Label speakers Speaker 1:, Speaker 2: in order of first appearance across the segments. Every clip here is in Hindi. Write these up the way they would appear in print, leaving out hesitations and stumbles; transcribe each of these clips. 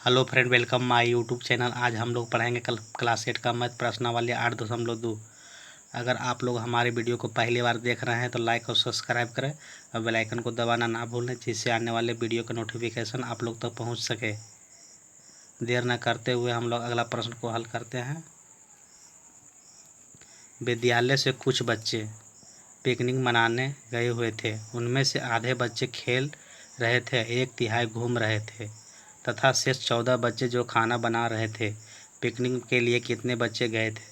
Speaker 1: Hello friend, welcome my YouTube channel. आज हम लोग पढ़ेंगे क्लास 8 का मैथ प्रश्नावली 8.2। अगर आप लोग हमारे वीडियो को पहली बार देख रहे हैं तो लाइक और सब्सक्राइब करें और बेल आइकन को दबाना ना भूलें, जिससे आने वाले वीडियो का नोटिफिकेशन आप लोग तक पहुंच सके। देर न करते हुए हम लोग अगला प्रश्न को हल करते हैं। विद्यालय से कुछ बच्चे पिकनिक मनाने गए हुए थे। उनमें से आधे बच्चे खेल रहे थे, एक तिहाई घूम रहे थे तथा शेष 14 बच्चे जो खाना बना रहे थे। पिकनिक के लिए कितने बच्चे गए थे?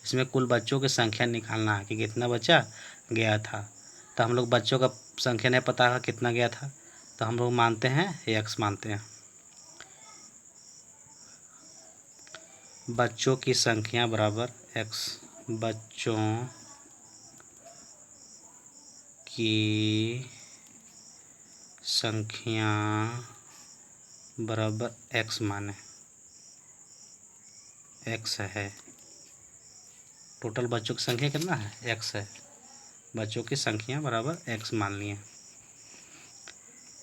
Speaker 1: इसमें कुल बच्चों की संख्या निकालना है कि कितना बच्चा गया था। तो हम लोग बच्चों का संख्या नहीं पता है कितना गया था, तो हम लोग मानते हैं x मानते हैं। बच्चों की संख्या बराबर x। बच्चों की संख्या बराबर x माने x है। टोटल बच्चों की संख्या कितना है? x है। बच्चों की संख्या बराबर x मान लिए।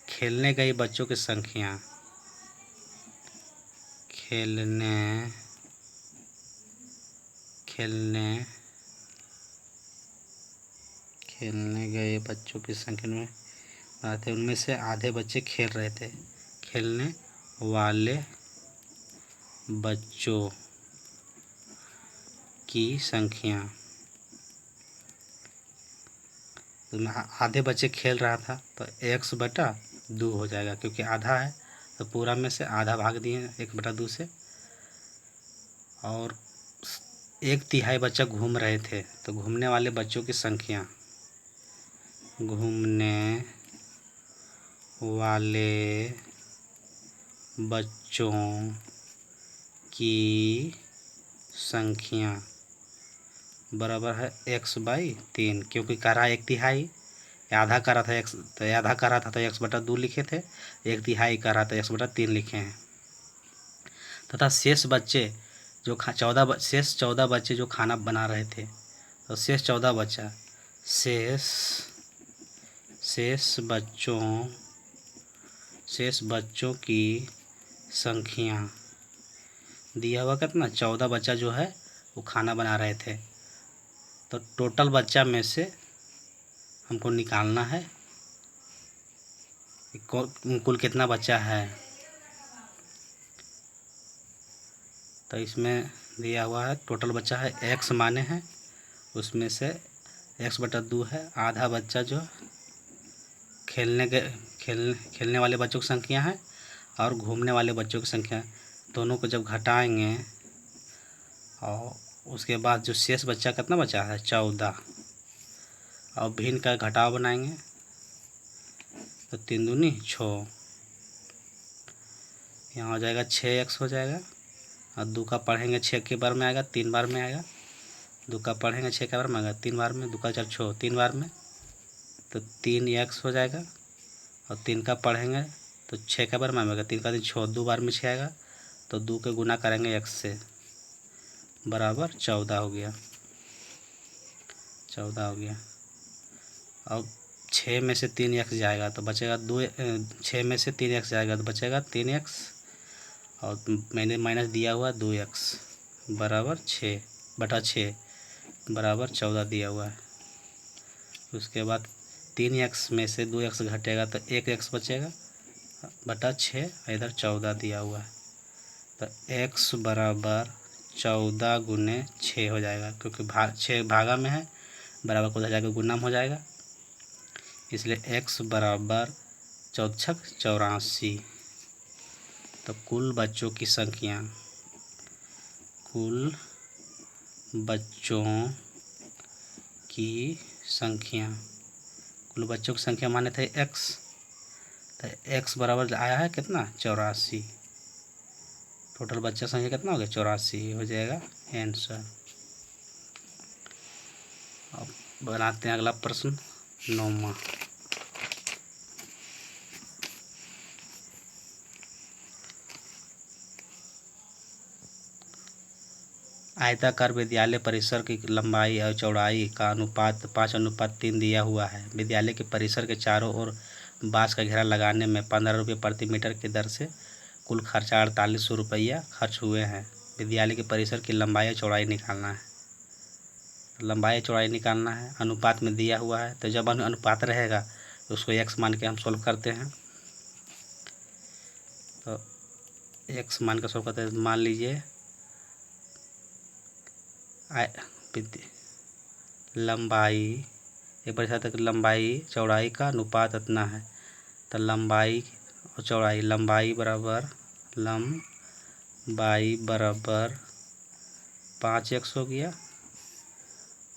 Speaker 1: खेलने गए बच्चों की संख्या, खेलने गए बच्चों की संख्या में आते, उनमें से आधे बच्चे खेल रहे थे। खेलने वाले बच्चों की संख्या, आधे बच्चे खेल रहा था तो 1/2 हो जाएगा, क्योंकि आधा है तो पूरा में से आधा भाग दिए 1/2 से। और 1/3 बच्चा घूम रहे थे, तो घूमने वाले बच्चों की संख्या, घूमने वाले बच्चों की संख्या बराबर है x/3, क्योंकि करा 1/3, आधा करा था x, तो आधा करा था तो 1/2 लिखे थे, 1/3 करा तो 1/3 लिखे हैं। तथा शेष बच्चे जो शेष 14 बच्चे जो खाना बना रहे थे, तो शेष 14 बच्चा शेष बच्चों की संख्या दिया हुआ कितना? 14 बच्चा जो है वो खाना बना रहे थे। तो टोटल बच्चा में से हमको निकालना है कुल कितना बच्चा है। तो इसमें दिया हुआ है टोटल बच्चा है x माने हैं, उसमें से x/2 है। आधा बच्चा जो खेलने वाले बच्चों की संख्या है और घूमने वाले बच्चों की संख्या, दोनों को जब घटाएंगे और उसके बाद जो शेष बच्चा कितना बचा है? 14। और भिन्न का घटाव बनाएंगे तो 3 दूनी 6, यहाँ हो जाएगा 6x हो जाएगा। और 2 का पढ़ेंगे 6 के बार में आएगा, 3 बार में आएगा। 2 का पढ़ेंगे 6 के बार में आएगा, 3 बार में। 2 का 4 6, 3 बार में, तो 3x हो जाएगा। और 3 का पढ़ेंगे तो 6 के बार में आएगा, 3 का 3 6, 2 बार में 6 आएगा, तो 2 के गुना करेंगे x से, बराबर 14 हो गया। 14 हो गया। अब 6 में से 3x जाएगा तो बचेगा 2। 6 में से 3x जाएगा तो बचेगा 3x, और मैंने माइनस दिया हुआ 2x, बराबर 6/6 बराबर 14 दिया हुआ है। उसके बाद 3x में से 2x घटेगा तो 1x बचेगा बटा 6, इधर 14 दिया हुआ है। तो x बराबर 14 गुने 6 हो जाएगा, क्योंकि 6 भागा में है, बराबर को उधर जाकर गुना में हो जाएगा, इसलिए x बराबर 14×6 = 84। तो कुल बच्चों की संख्या, कुल बच्चों की संख्या माने थे x, तो x बराबर आया है कितना? 84। टोटल बच्चा संख्या कितना हो गया? 84 हो जाएगा आंसर। अब बनाते हैं अगला प्रश्न 9वां। आयताकार विद्यालय परिसर की लंबाई और चौड़ाई का अनुपात 5:3 दिया हुआ है। विद्यालय के परिसर के चारों ओर बांस का घेरा लगाने में 15 रुपये प्रति मीटर की दर से कुल खर्चा 4800 रुपया खर्च हुए हैं। विद्यालय के परिसर की लंबाई और चौड़ाई निकालना है। लंबाई चौड़ाई निकालना है, अनुपात में दिया हुआ है, तो जब अनुपात रहेगा तो उसको x मान के हम सोल्व करते हैं। तो x मान के सोल्व करते हैं, मान लीजिए लंबाई, एक परिसर तक लंबाई चौड़ाई का अनुपात इतना है, तो लंबाई और चौड़ाई, लंबाई बराबर 5x हो गया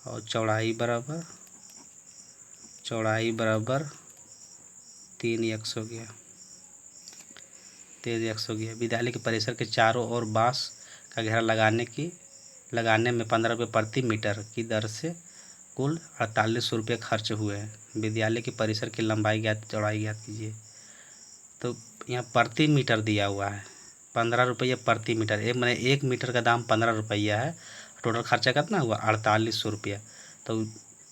Speaker 1: और चौड़ाई बराबर 3x हो गया। 3x हो गया। विद्यालय के परिसर के चारों ओर बांस का घेरा लगाने में 15 रुपये प्रति मीटर की दर से कुल 4800 रुपये खर्च हुए हैं। विद्यालय के परिसर की लंबाई ज्ञात, चौड़ाई ज्ञात कीजिए। तो यहाँ प्रति मीटर दिया हुआ है, 15 रुपये प्रति मीटर, मैंने 1 मीटर का दाम 15 रुपया है। टोटल खर्चा कितना हुआ 4800 रुपया। तो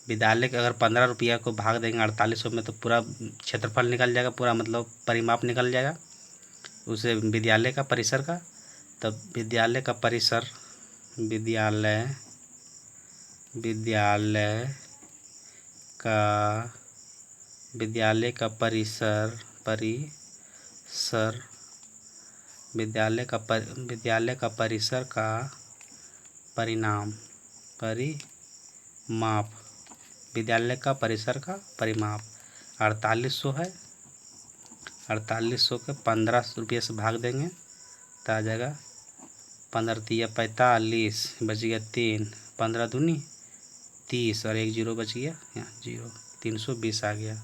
Speaker 1: विद्यालय के अगर 15 रुपया को भाग देंगे 4800 में तो पूरा क्षेत्रफल निकल जाएगा, पूरा मतलब परिमाप निकल जाएगा उसे विद्यालय का परिसर का। तब विद्यालय का परिसर, विद्यालय का परिसर का परिमाप, विद्यालय का परिसर का परिमाप 4800 है। 4800 के 15 रुपये से भाग देंगे तो आ जाएगा 15 तिया 45, बच गया 3, 15 दूनी 30 और एक जीरो बच गया, यहाँ जीरो, 320 आ गया,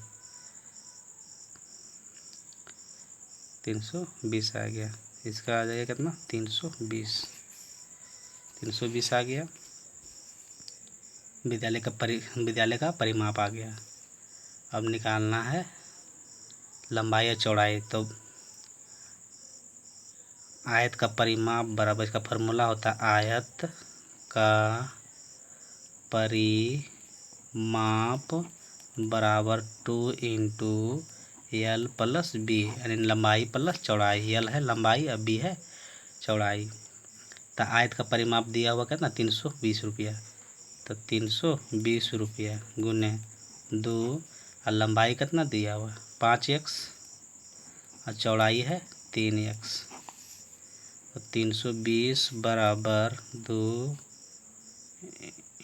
Speaker 1: 320 आ गया। इसका आ जाएगा कितना 320 आ गया। विद्यालय का परिमाप आ गया। अब निकालना है लंबाई और चौड़ाई। तो आयत का परिमाप बराबर, इसका फार्मूला होता है आयत का परिमाप बराबर 2 इंटू L प्लस B, यानी लंबाई प्लस चौड़ाई। L है लंबाई और B है चौड़ाई। तो आयत का परिमाप दिया हुआ कितना 320 रुपया, तो 320 रुपया गुने 2 और लंबाई कितना दिया हुआ 5x और चौड़ाई है 3x। तो 320 बराबर 2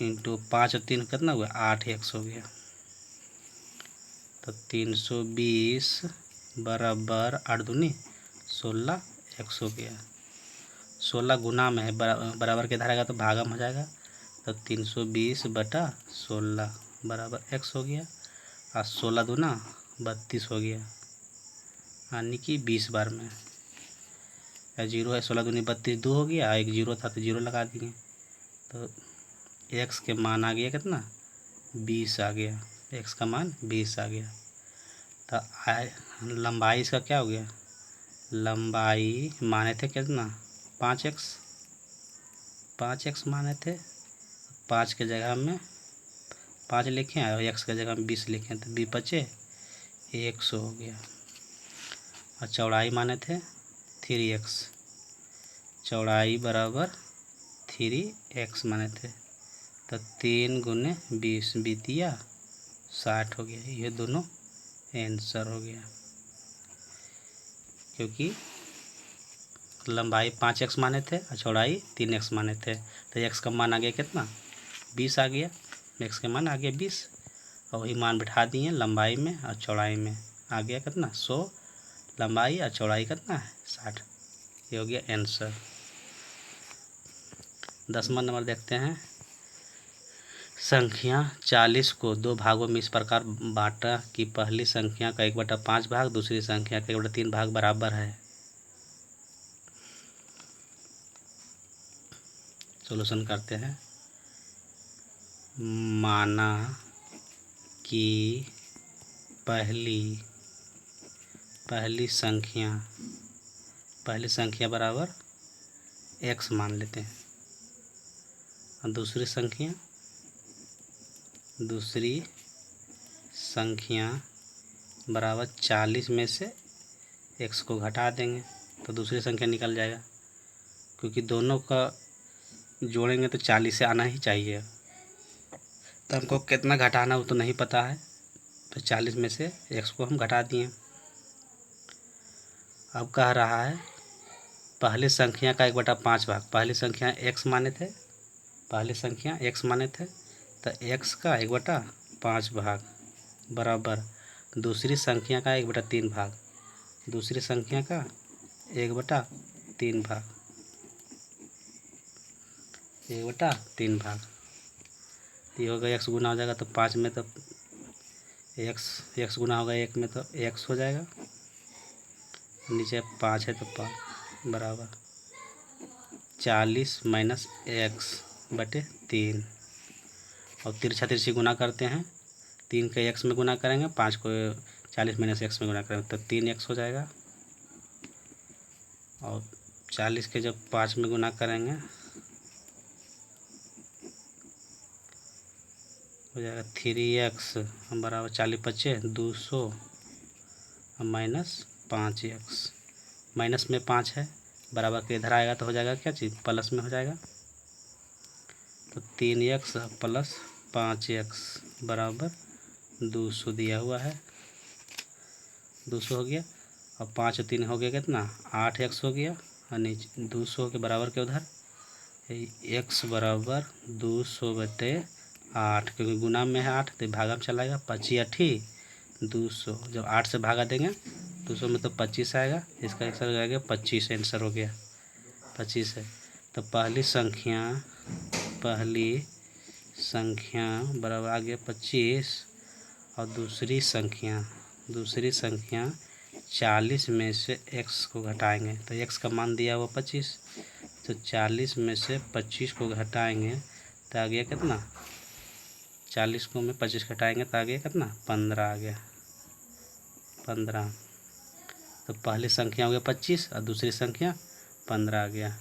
Speaker 1: इंटू 5 और 3 कितना हुआ 8x हो गया। तो 320 बराबर 8 दूनी 16x हो गया। 16 गुना में है, बराबर के धारेगा तो भागम हो जाएगा। तो 320 बटा 16 बराबर x हो गया और 16 दूना 32 हो गया, यानी कि 20 बार में। या जीरो है, 16 दूनी 32, 2 हो गया, एक जीरो था तो जीरो लगा दिए। तो x के मान आ गया कितना 20 आ गया, x का मान 20 आ गया। तो लंबाई इसका क्या हो गया, लंबाई माने थे कितना 5x माने थे, 5 के जगह में 5 लिखे और x के जगह में 20 लिखे, तो 20 बचे 100 हो गया। और चौड़ाई माने थे 3x, चौड़ाई बराबर 3x माने थे। तो 3 गुने 20 बीतिया 60 हो गया। ये दोनों आंसर हो गया, क्योंकि लंबाई 5x माने थे और चौड़ाई 3x माने थे। तो x का मान आ गया कितना 20 आ गया, x का मान आ गया 20 और वही मान बिठा दिए लंबाई में और चौड़ाई में। आ गया कितना 100 लंबाई और चौड़ाई कितना है 60। ये हो गया आंसर। 10वां नंबर देखते हैं। संख्या 40 को 2 भागों में इस प्रकार बांटा कि पहली संख्या का 1/5 भाग, दूसरी संख्या का 1/3 भाग बराबर है। सॉल्यूशन करते हैं। माना कि पहली संख्या बराबर x मान लेते हैं और दूसरी संख्या बराबर 40 में से x को घटा देंगे तो दूसरी संख्या निकल जाएगा, क्योंकि दोनों का जोड़ेंगे तो 40 से आना ही चाहिए। तो हमको कितना घटाना वो तो नहीं पता है, तो 40 में से x को हम घटा दिए। अब कह रहा है पहली संख्या का 1/5 भाग। पहली संख्या x माने थे, पहली संख्या x माने थे, तो x का 1/5 भाग बराबर दूसरी संख्या का 1/3 भाग, दूसरी संख्या का 1/3 भाग, 1/3 भाग। ये होगा x गुना हो जाएगा तो 5 में तो x गुना होगा 1 में तो x हो जाएगा, नीचे 5 है तो 5 बराबर 40 माइनस x/3। और तिरछा तिरछी गुना करते हैं, 3 के x में गुना करेंगे, 5 को 40 माइनस x में गुना करेंगे तो 3x हो जाएगा। और 40 के जब 5 में गुना करेंगे हो जाएगा 3x बराबर 40×5 200 माइनस 5x। माइनस में 5 है, बराबर के इधर आएगा तो हो जाएगा क्या चीज़, प्लस में हो जाएगा। तो 3x प्लस 5x बराबर 200 दिया हुआ है, 200 हो गया। और 5 और 3 हो गया कितना, 8x हो गया। और नीचे 200 के बराबर के उधर x बराबर 200/8, क्योंकि गुना में है 8 तो भागा में चलाएगा। 25 200, जब 8 से भागा देंगे 200 में तो 25 आएगा, इसका आंसर आ गया 25, आंसर हो गया 25 है। तो पहली संख्या बराबर आ गया 25, और दूसरी संख्या 40 में से x को घटाएंगे, तो x का मान दिया हुआ 25, तो 40 में से 25 को घटाएंगे तो आ गया कितना, 40 को में 25 घटाएंगे तो आ गया कितना, 15 आ गया, 15। तो पहली संख्या हो गया 25 और दूसरी संख्या 15 आ गया।